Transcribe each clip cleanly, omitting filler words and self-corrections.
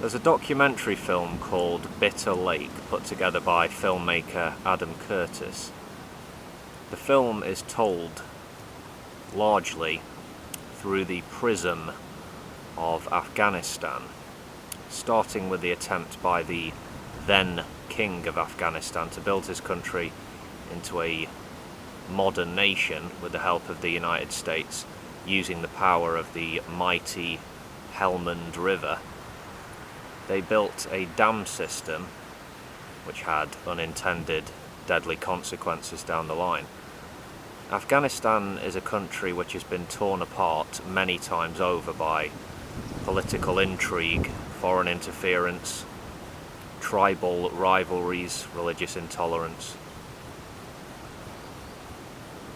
There's a documentary film called Bitter Lake, put together by filmmaker Adam Curtis. The film is told largely through the prism of Afghanistan, starting with the attempt by the then king of Afghanistan to build his country into a modern nation with the help of the United States, using the power of the mighty Helmand River. They built a dam system which had unintended deadly consequences down the line. Afghanistan is a country which has been torn apart many times over by political intrigue, foreign interference, tribal rivalries, religious intolerance.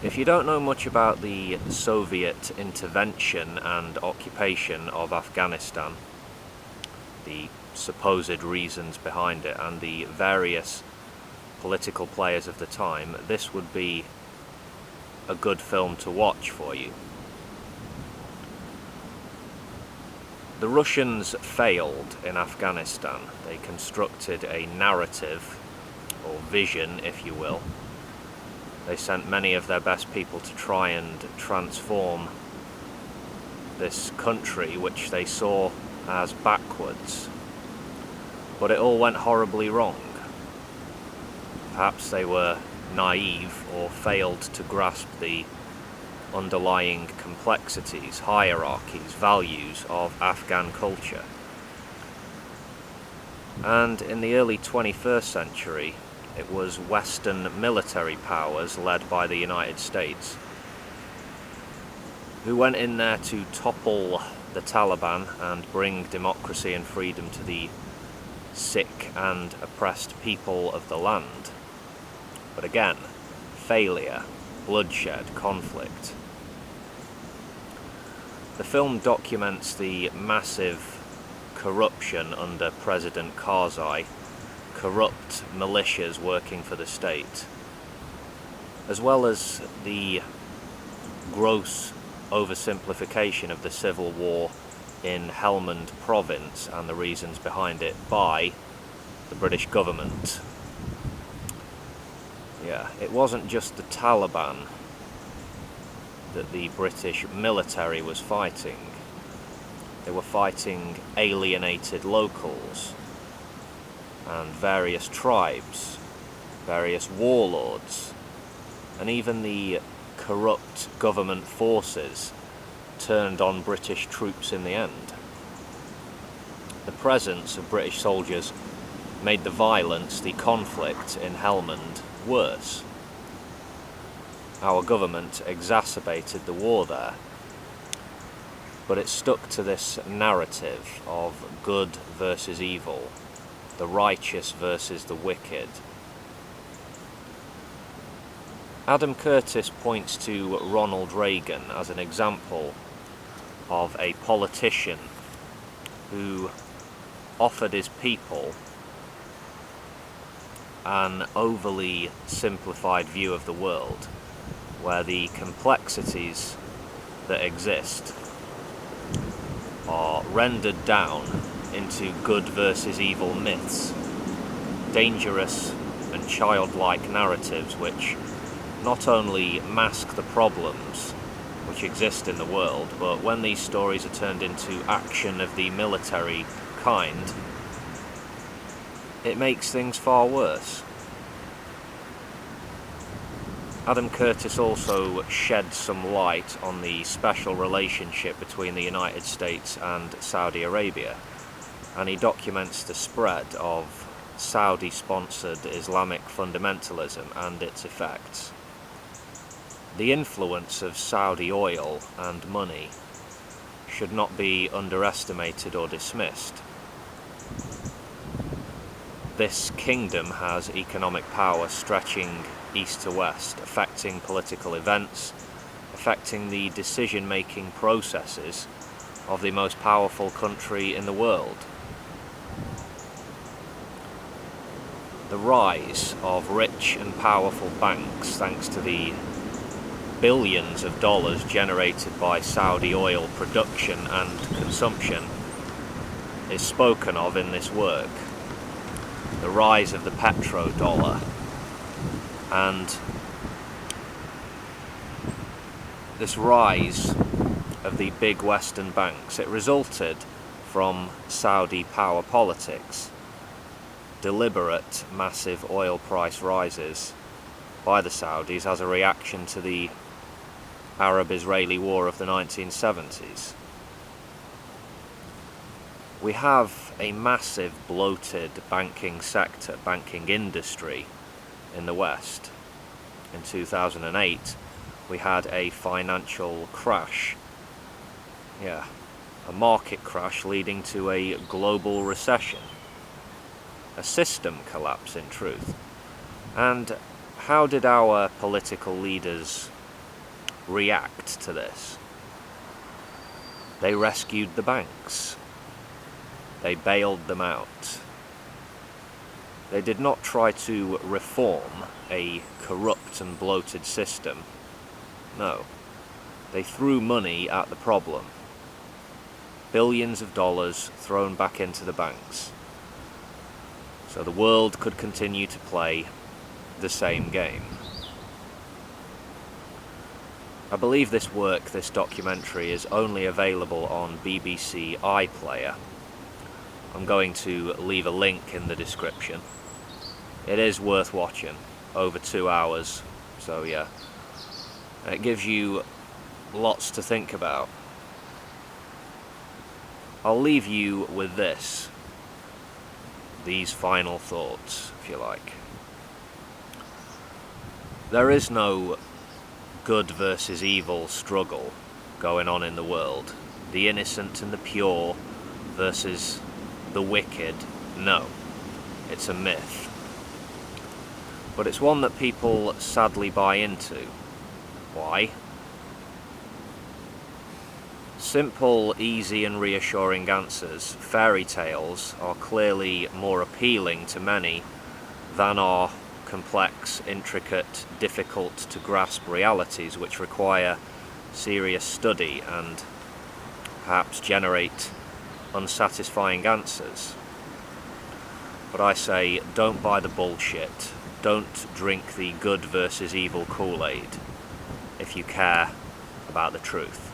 If you don't know much about the Soviet intervention and occupation of Afghanistan, the supposed reasons behind it, and the various political players of the time, this would be a good film to watch for you. The Russians failed in Afghanistan. They constructed a narrative, or vision if you will. They sent many of their best people to try and transform this country which they saw as backwards. But it all went horribly wrong. Perhaps they were naive or failed to grasp the underlying complexities, hierarchies, values of Afghan culture. And in the early 21st century, it was Western military powers led by the United States who went in there to topple the Taliban and bring democracy and freedom to the sick and oppressed people of the land. But again, failure, bloodshed, conflict. The film documents the massive corruption under President Karzai, corrupt militias working for the state, as well as the gross oversimplification of the civil war in Helmand province and the reasons behind it by the British government. Yeah, it wasn't just the Taliban that the British military was fighting. They were fighting alienated locals and various tribes, various warlords, and even the corrupt government forces turned on British troops in the end. The presence of British soldiers made the violence, the conflict in Helmand worse. Our government exacerbated the war there, but it stuck to this narrative of good versus evil, the righteous versus the wicked. Adam Curtis points to Ronald Reagan as an example of a politician who offered his people an overly simplified view of the world, where the complexities that exist are rendered down into good versus evil myths, dangerous and childlike narratives which not only mask the problems which exist in the world, but when these stories are turned into action of the military kind, it makes things far worse. Adam Curtis also sheds some light on the special relationship between the United States and Saudi Arabia, and he documents the spread of Saudi-sponsored Islamic fundamentalism and its effects. The influence of Saudi oil and money should not be underestimated or dismissed. This kingdom has economic power stretching east to west, affecting political events, affecting the decision-making processes of the most powerful country in the world. The rise of rich and powerful banks, thanks to the billions of dollars generated by Saudi oil production and consumption, is spoken of in this work. The rise of the petrodollar. And this rise of the big Western banks, it resulted from Saudi power politics. Deliberate, massive oil price rises by the Saudis as a reaction to the Arab-Israeli war of the 1970s. We have a massive bloated banking sector, banking industry in the West. In 2008, we had a financial crash. A market crash leading to a global recession. A system collapse, in truth. And how did our political leaders react to this? They rescued the banks. They bailed them out. They did not try to reform a corrupt and bloated system. No. They threw money at the problem. Billions of dollars thrown back into the banks. So the world could continue to play the same game. I believe this documentary, is only available on BBC iPlayer. I'm going to leave a link in the description. It is worth watching, over 2 hours, so yeah. It gives you lots to think about. I'll leave you with these final thoughts, if you like. There is no good versus evil struggle going on in the world. The innocent and the pure versus the wicked. No, it's a myth. But it's one that people sadly buy into. Why? Simple, easy and reassuring answers, fairy tales, are clearly more appealing to many than are complex, intricate, difficult to grasp realities which require serious study and perhaps generate unsatisfying answers. But I say, don't buy the bullshit. Don't drink the good versus evil Kool-Aid if you care about the truth.